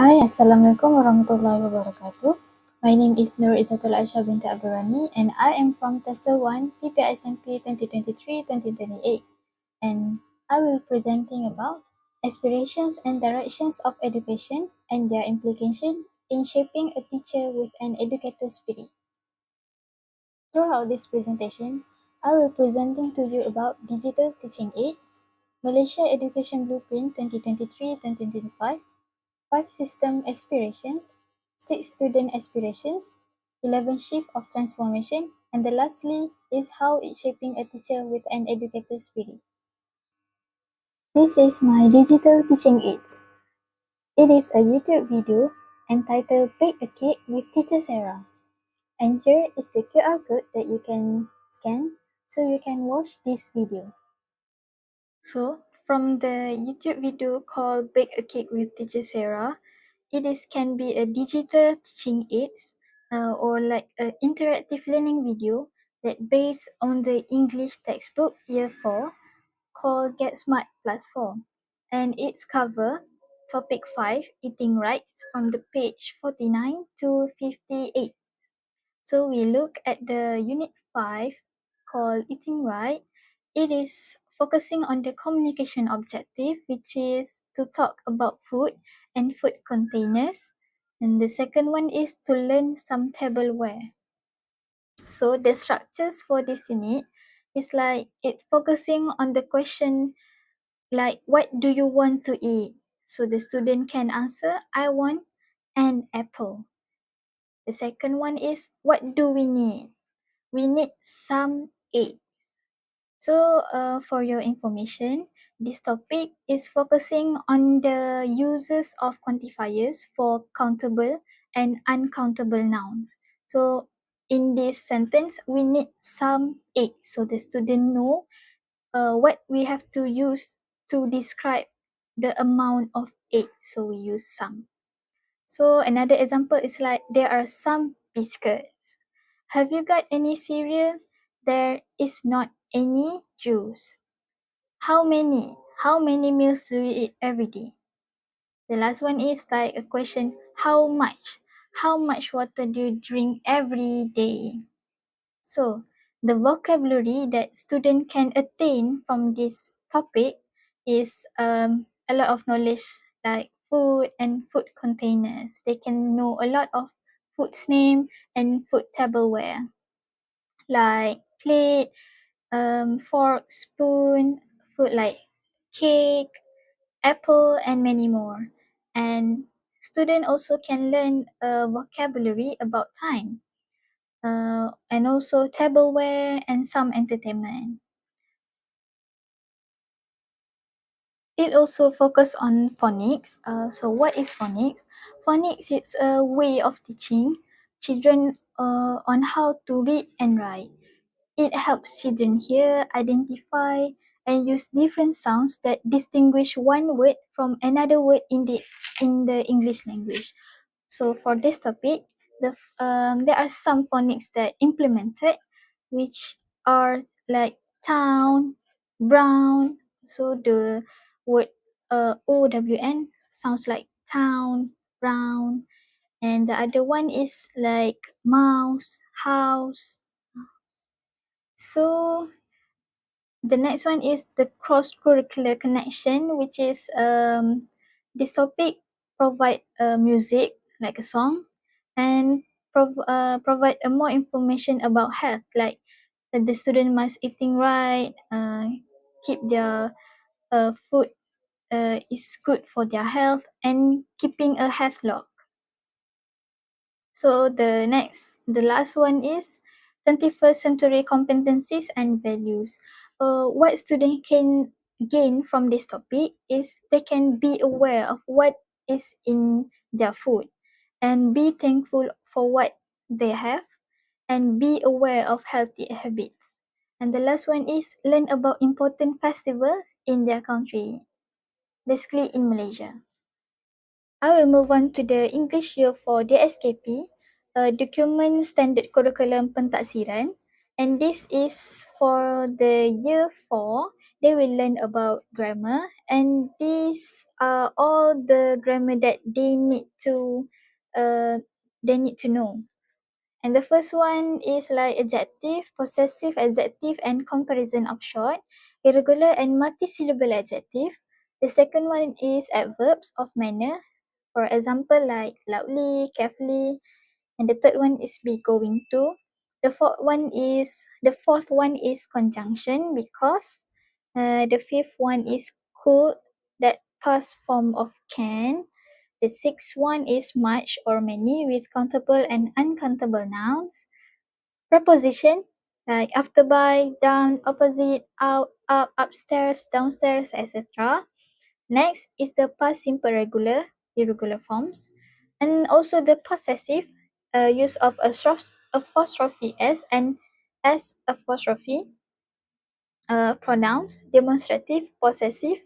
Hi, Assalamualaikum warahmatullahi wabarakatuh. My name is Izzatul Aisyah Binti Rani, and I am from TESL 1 PPISMP 2023-2028, and I will presenting about aspirations and directions of education and their implication in shaping a teacher with an educator spirit. Throughout this presentation, I will presenting to you about digital teaching aids, Malaysia Education Blueprint 2023-2025, 5 system aspirations, 6 student aspirations, 11 shift of transformation, and the lastly is how it's shaping a teacher with an educator spirit. This is my digital teaching aids. It is a YouTube video entitled Bake a Cake with Teacher Sara. And here is the QR code that you can scan so you can watch this video. So, from the YouTube video called Bake a Cake with Teacher Sara, can be a digital teaching aids or like an interactive learning video that based on the English textbook year 4 called Get Smart Plus 4, and it's cover topic 5 eating rights from the page 49 to 58. So we look at the unit 5 called eating right. It is focusing on the communication objective, which is to talk about food and food containers. And the second one is to learn some tableware. So the structures for this unit is like it's focusing on the question like what do you want to eat? So the student can answer, I want an apple. The second one is what do we need? We need some eggs. So for your information, this topic is focusing on the uses of quantifiers for countable and uncountable noun. So in this sentence, we need some eggs. So the student know what we have to use to describe the amount of eggs. So we use some. So another example is like there are some biscuits. Have you got any cereal? There is not any juice. How many? How many meals do you eat every day? The last one is like a question, how much? How much water do you drink every day? So the vocabulary that student can attain from this topic is a lot of knowledge like food and food containers. They can know a lot of food's name and food tableware like plate, fork, spoon, food like cake, apple, and many more. And student also can learn a vocabulary about time, and also tableware and some entertainment. It also focus on phonics. So what is phonics? Phonics is a way of teaching children on how to read and write. It helps children hear, identify, and use different sounds that distinguish one word from another word in the English language. So for this topic, there are some phonics that implemented, which are like town, brown. So the word OWN sounds like town, brown, and the other one is like mouse, house. So the next one is the cross-curricular connection, which is this topic provide music like a song and provide more information about health, like the student must eating right, keep their food is good for their health, and keeping a health log. So the last one is 21st century competencies and values. What students can gain from this topic is they can be aware of what is in their food and be thankful for what they have and be aware of healthy habits. And the last one is learn about important festivals in their country, basically in Malaysia. I will move on to the English year for DSKP, Document Standard Curriculum Pentaksiran, and this is for the year 4 they will learn about grammar, and these are all the grammar that uh, they need to know. And the first one is like adjective, possessive adjective, and comparison of short, irregular and multisyllable adjective. The second one is adverbs of manner, for example like loudly, carefully, and the third one is be going to. The fourth one is conjunction because. The fifth one is could, that past form of can. The sixth one is much or many with countable and uncountable nouns. Preposition like after, by, down, opposite, out, up, upstairs, downstairs, etc. Next is the past simple regular, irregular forms, and also the possessive, use of apostrophe s and s apostrophe, pronouns, demonstrative, possessive,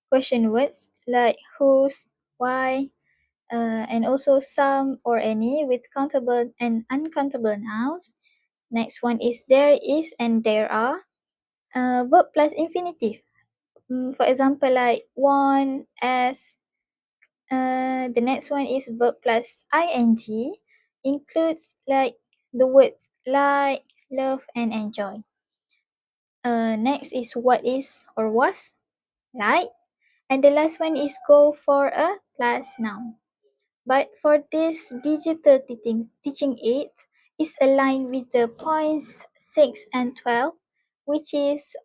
question words like whose, why, and also some or any with countable and uncountable nouns. Next one is there is and there are. Verb plus infinitive. For example, like want, as. The next one is verb plus ing. Includes like the words like, love, and enjoy. Next is what is or was, like. And the last one is go for a plus noun. But for this digital teaching aid is aligned with the points 6 and 12, which is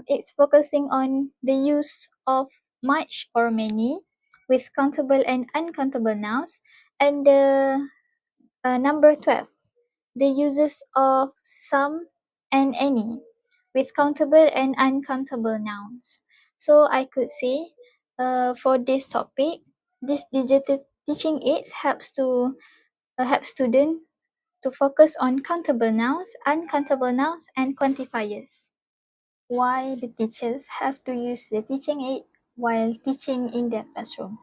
it's focusing on the use of much or many with countable and uncountable nouns, and the number 12, the uses of some and any with countable and uncountable nouns. So I could say for this topic, this digital teaching aids help students to focus on countable nouns, uncountable nouns, and quantifiers. Why the teachers have to use the teaching aid while teaching in their classroom?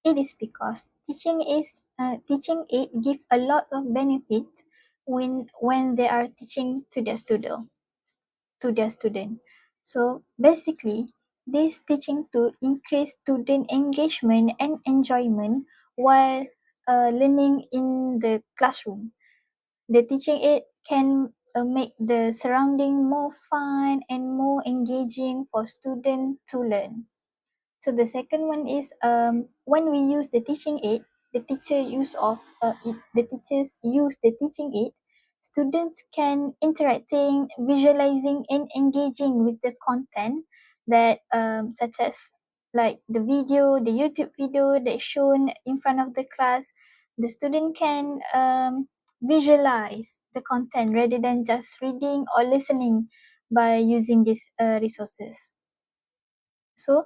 It is because teaching aid give a lot of benefits when they are teaching to their student. So basically, this teaching to increase student engagement and enjoyment while learning in the classroom. The teaching aid can make the surrounding more fun and more engaging for students to learn. So the second one is when we use the teaching aid, the teachers use the teaching aid. Students can interacting, visualizing, and engaging with the content that such as like the YouTube video that's shown in front of the class. The student can visualize the content rather than just reading or listening by using these resources. So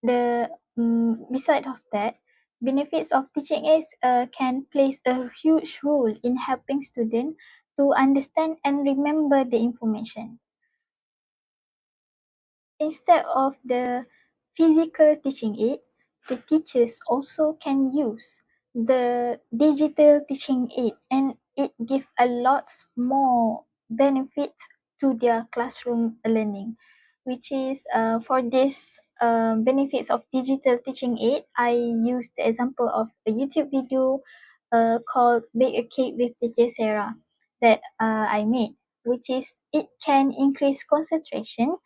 beside of that, benefits of teaching aids can play a huge role in helping students to understand and remember the information. Instead of the physical teaching aid, the teachers also can use the digital teaching aid, and it gives a lot more benefits to their classroom learning, which is for this benefits of digital teaching aid, I use the example of a YouTube video called Bake a Cake with Teacher Sara that I made, which is it can increase concentration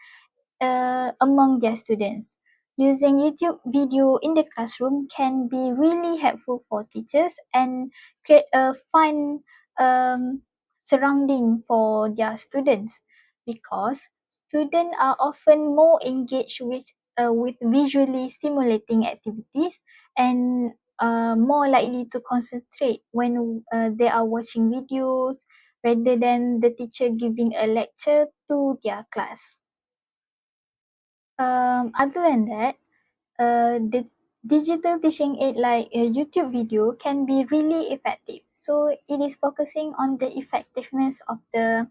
among their students. Using YouTube video in the classroom can be really helpful for teachers and create a fun surrounding for their students, because students are often more engaged with visually stimulating activities and more likely to concentrate when they are watching videos rather than the teacher giving a lecture to their class. Other than that, the digital teaching aid like a YouTube video can be really effective. So it is focusing on the effectiveness of the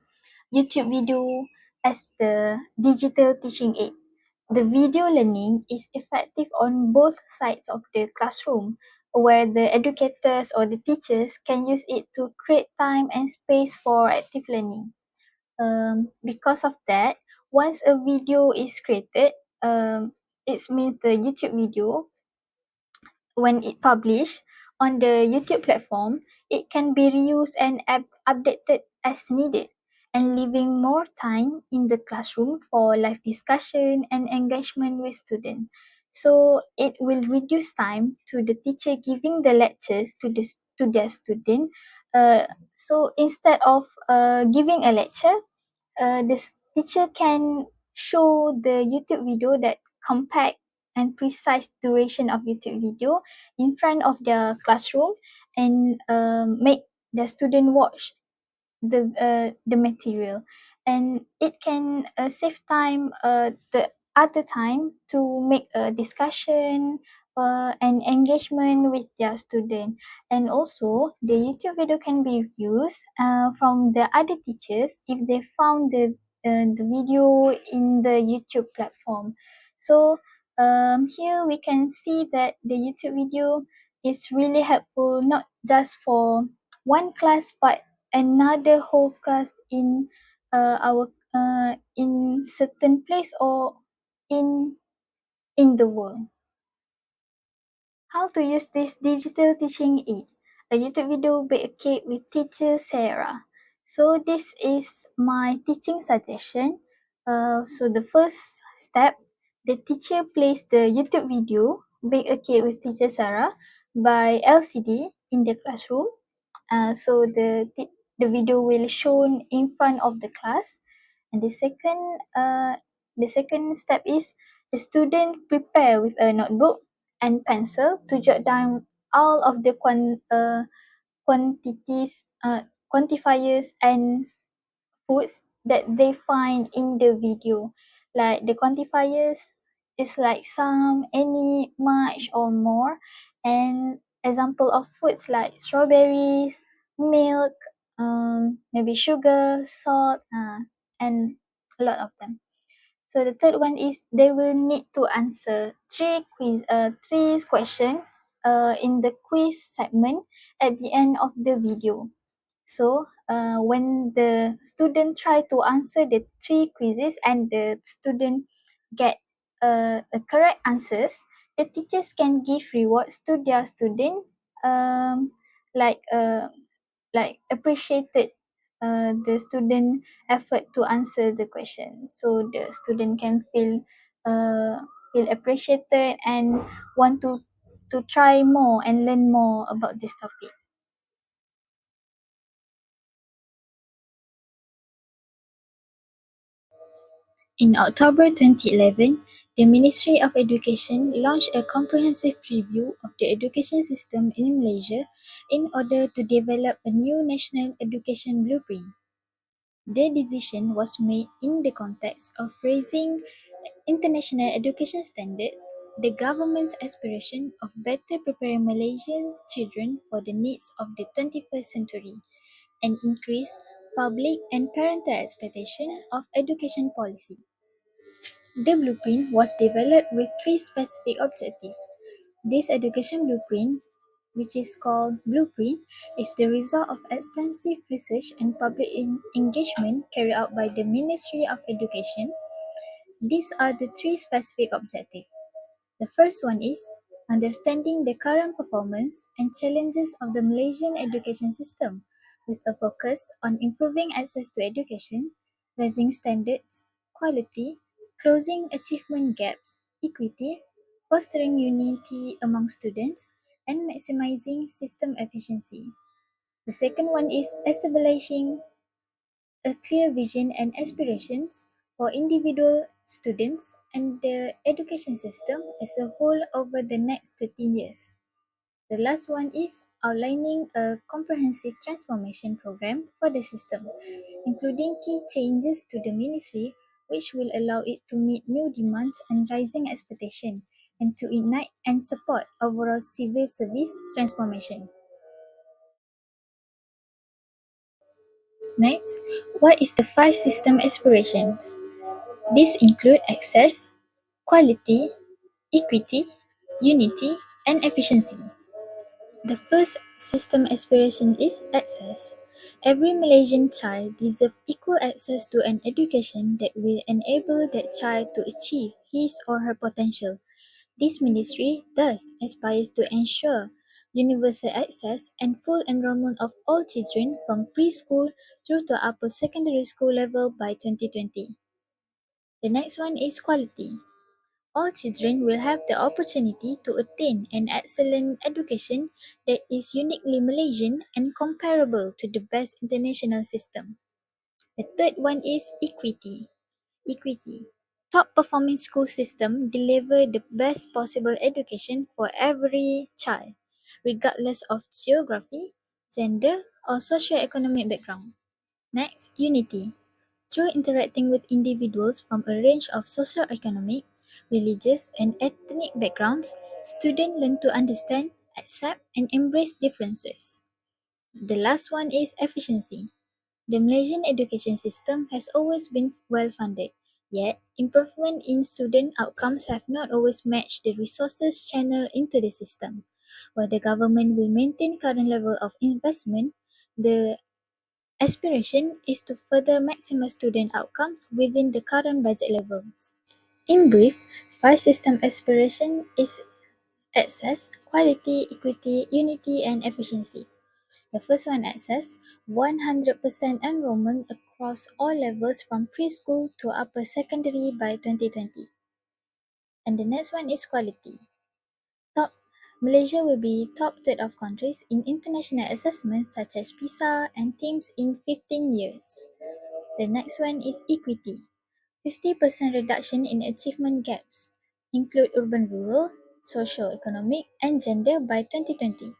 YouTube video as the digital teaching aid. The video learning is effective on both sides of the classroom, where the educators or the teachers can use it to create time and space for active learning. Because of that, once a video is created, it means the YouTube video, when it published on the YouTube platform, it can be reused and updated as needed, and leaving more time in the classroom for live discussion and engagement with students. So it will reduce time to the teacher giving the lectures to their student. So instead of giving a lecture, this teacher can show the YouTube video that compact and precise duration of YouTube video in front of their classroom, and make the student watch the material, and it can save time, the other time, to make a discussion and engagement with their student. And also the YouTube video can be used from the other teachers if they found the video in the YouTube platform. So here we can see that the YouTube video is really helpful, not just for one class but another whole class in our in certain place or in the world. How to use this digital teaching aid? A YouTube video bake a cake with teacher Sara. So this is my teaching suggestion. So the first step, the teacher plays the YouTube video bake a cake with teacher Sara by LCD in the classroom. So the video will shown in front of the class. And the second step is the student prepare with a notebook and pencil to jot down all of the quantities, quantifiers and foods that they find in the video. Like the quantifiers is like some, any, much or more, and example of foods like strawberries, milk, maybe sugar, salt, and a lot of them. So the third one is they will need to answer three question in the quiz segment at the end of the video. So when the student try to answer the three quizzes and the student get the correct answers, the teachers can give rewards to their student, um, like appreciated the student effort to answer the question. So the student can feel appreciated and want to try more and learn more about this topic. In October 2011, the Ministry of Education launched a comprehensive review of the education system in Malaysia in order to develop a new national education blueprint. The decision was made in the context of raising international education standards, the government's aspiration of better preparing Malaysian children for the needs of the 21st century, and increased public and parental expectation of education policy. The blueprint was developed with three specific objectives. This education blueprint, which is called Blueprint, is the result of extensive research and public engagement carried out by the Ministry of Education. These are the three specific objectives. The first one is understanding the current performance and challenges of the Malaysian education system, with a focus on improving access to education, raising standards, quality, closing achievement gaps, equity, fostering unity among students, and maximizing system efficiency. The second one is establishing a clear vision and aspirations for individual students and the education system as a whole over the next 13 years. The last one is outlining a comprehensive transformation program for the system, including key changes to the ministry which will allow it to meet new demands and rising expectations and to ignite and support overall civil service transformation. Next, what is the five system aspirations? These include access, quality, equity, unity, and efficiency. The first system aspiration is access. Every Malaysian child deserves equal access to an education that will enable that child to achieve his or her potential. This ministry thus aspires to ensure universal access and full enrollment of all children from preschool through to upper secondary school level by 2020. The next one is quality. All children will have the opportunity to attain an excellent education that is uniquely Malaysian and comparable to the best international system. The third one is equity. Equity. Top performing school system deliver the best possible education for every child, regardless of geography, gender, or socio-economic background. Next, unity. Through interacting with individuals from a range of socio-economic, religious, and ethnic backgrounds, students learn to understand, accept, and embrace differences. The last one is efficiency. The Malaysian education system has always been well funded, yet improvement in student outcomes have not always matched the resources channeled into the system. While the government will maintain current level of investment, the aspiration is to further maximize student outcomes within the current budget levels. In brief, five system aspiration is access, quality, equity, unity, and efficiency. The first one access 100% enrollment across all levels from preschool to upper secondary by 2020. And the next one is quality. Top Malaysia will be top third of countries in international assessments such as PISA and TIMSS in 15 years. The next one is equity. 50% reduction in achievement gaps, include urban-rural, socio-economic, and gender by 2020.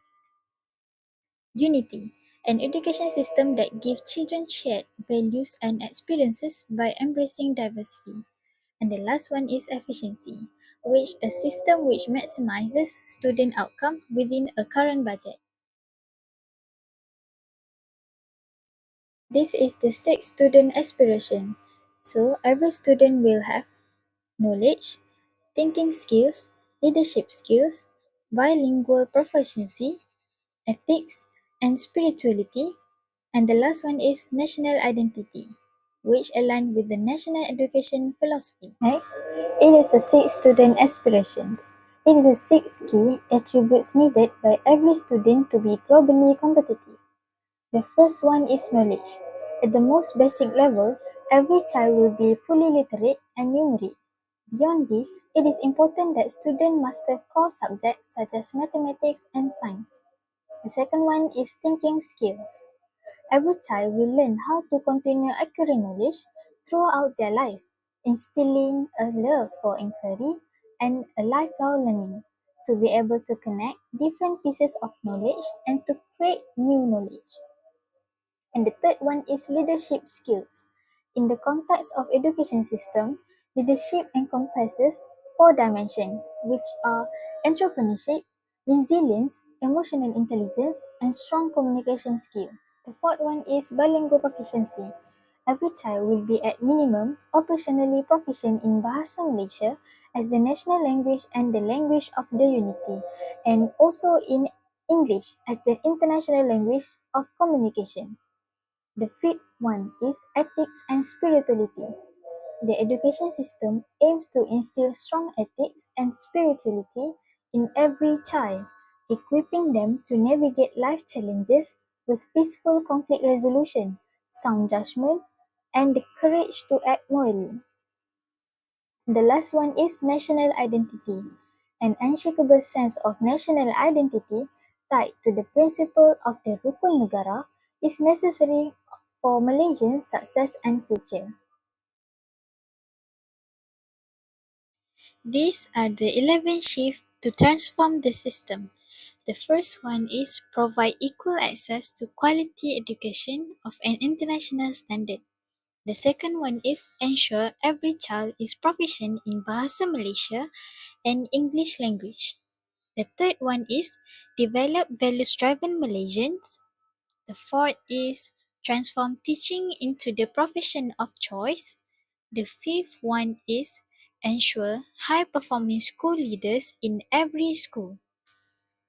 Unity, an education system that gives children shared values and experiences by embracing diversity. And the last one is efficiency, which a system which maximizes student outcome within a current budget. This is the sixth student aspiration. So every student will have knowledge, thinking skills, leadership skills, bilingual proficiency, ethics, and spirituality. And the last one is national identity, which align with the national education philosophy. Next, it is a six student aspirations. It is the six key attributes needed by every student to be globally competitive. The first one is knowledge. At the most basic level, every child will be fully literate and numerate. Beyond this, it is important that students master core subjects such as mathematics and science. The second one is thinking skills. Every child will learn how to continue accurate knowledge throughout their life, instilling a love for inquiry and a lifelong learning to be able to connect different pieces of knowledge and to create new knowledge. And the third one is leadership skills. In the context of education system, leadership encompasses four dimensions, which are entrepreneurship, resilience, emotional intelligence, and strong communication skills. The fourth one is bilingual proficiency. Every child will be at minimum operationally proficient in Bahasa Malaysia as the national language and the language of the unity, and also in English as the international language of communication. The fifth one is ethics and spirituality. The education system aims to instill strong ethics and spirituality in every child, equipping them to navigate life challenges with peaceful conflict resolution, sound judgment, and the courage to act morally. The last one is national identity. An unshakable sense of national identity tied to the principle of the Rukun Negara is necessary for Malaysian success and future. These are the 11 shifts to transform the system. The first one is provide equal access to quality education of an international standard. The second one is ensure every child is proficient in Bahasa Malaysia and English language. The third one is develop values-driven Malaysians. The fourth is transform teaching into the profession of choice. The fifth one is ensure high-performing school leaders in every school.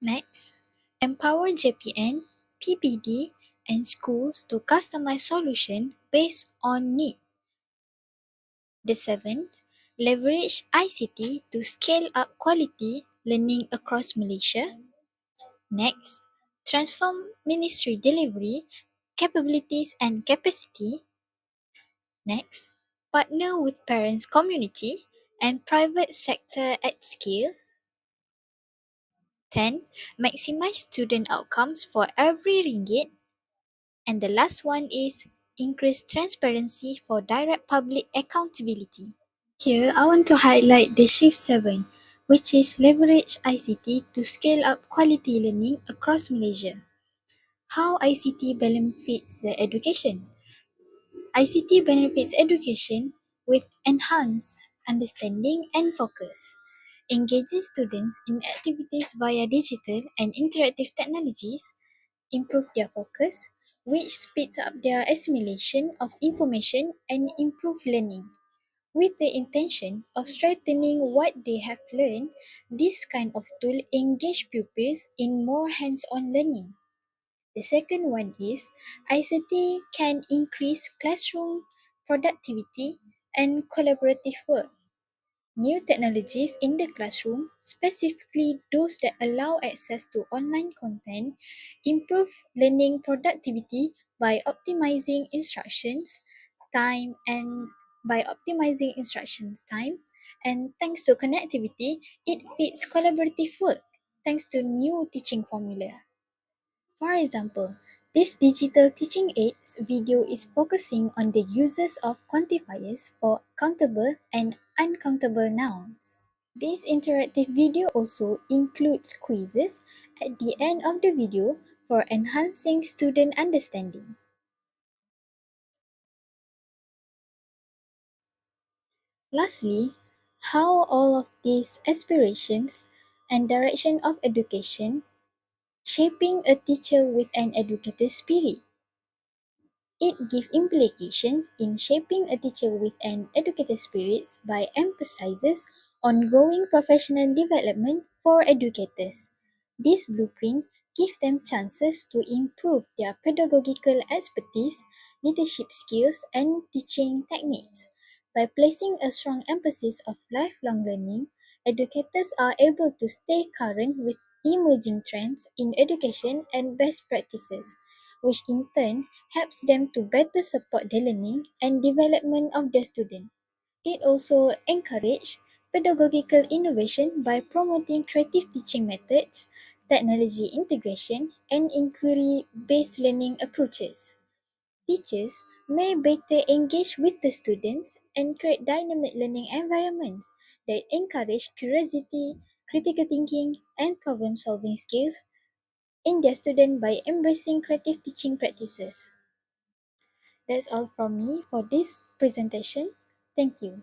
Next, empower JPN, PPD, and schools to customize solution based on need. The seventh, leverage ICT to scale up quality learning across Malaysia. Next, transform ministry delivery capabilities and capacity. Next, partner with parents community and private sector at scale. 10. Maximize student outcomes for every ringgit. And the last one is increase transparency for direct public accountability. Here, I want to highlight the Shift 7, which is leverage ICT to scale up quality learning across Malaysia. How ICT benefits the education? ICT benefits education with enhanced understanding and focus. Engaging students in activities via digital and interactive technologies improve their focus, which speeds up their assimilation of information and improve learning. With the intention of strengthening what they have learned, this kind of tool engage pupils in more hands-on learning. The second one is ICT can increase classroom productivity and collaborative work. New technologies in the classroom, specifically those that allow access to online content, improve learning productivity by optimizing instructions time and time, and thanks to connectivity it feeds collaborative work thanks to new teaching formula. For example, this digital teaching aids video is focusing on the uses of quantifiers for countable and uncountable nouns. This interactive video also includes quizzes at the end of the video for enhancing student understanding. Lastly, how all of these aspirations and direction of education shaping a teacher with an educated spirit. It gives implications in shaping a teacher with an educated spirit by emphasizes ongoing professional development for educators. This blueprint gives them chances to improve their pedagogical expertise, leadership skills, and teaching techniques. By placing a strong emphasis of lifelong learning, educators are able to stay current with emerging trends in education and best practices, which in turn helps them to better support the learning and development of their students. It also encourages pedagogical innovation by promoting creative teaching methods, technology integration, and inquiry-based learning approaches. Teachers may better engage with the students and create dynamic learning environments that encourage curiosity, critical thinking, and problem-solving skills in their students by embracing creative teaching practices. That's all from me for this presentation. Thank you.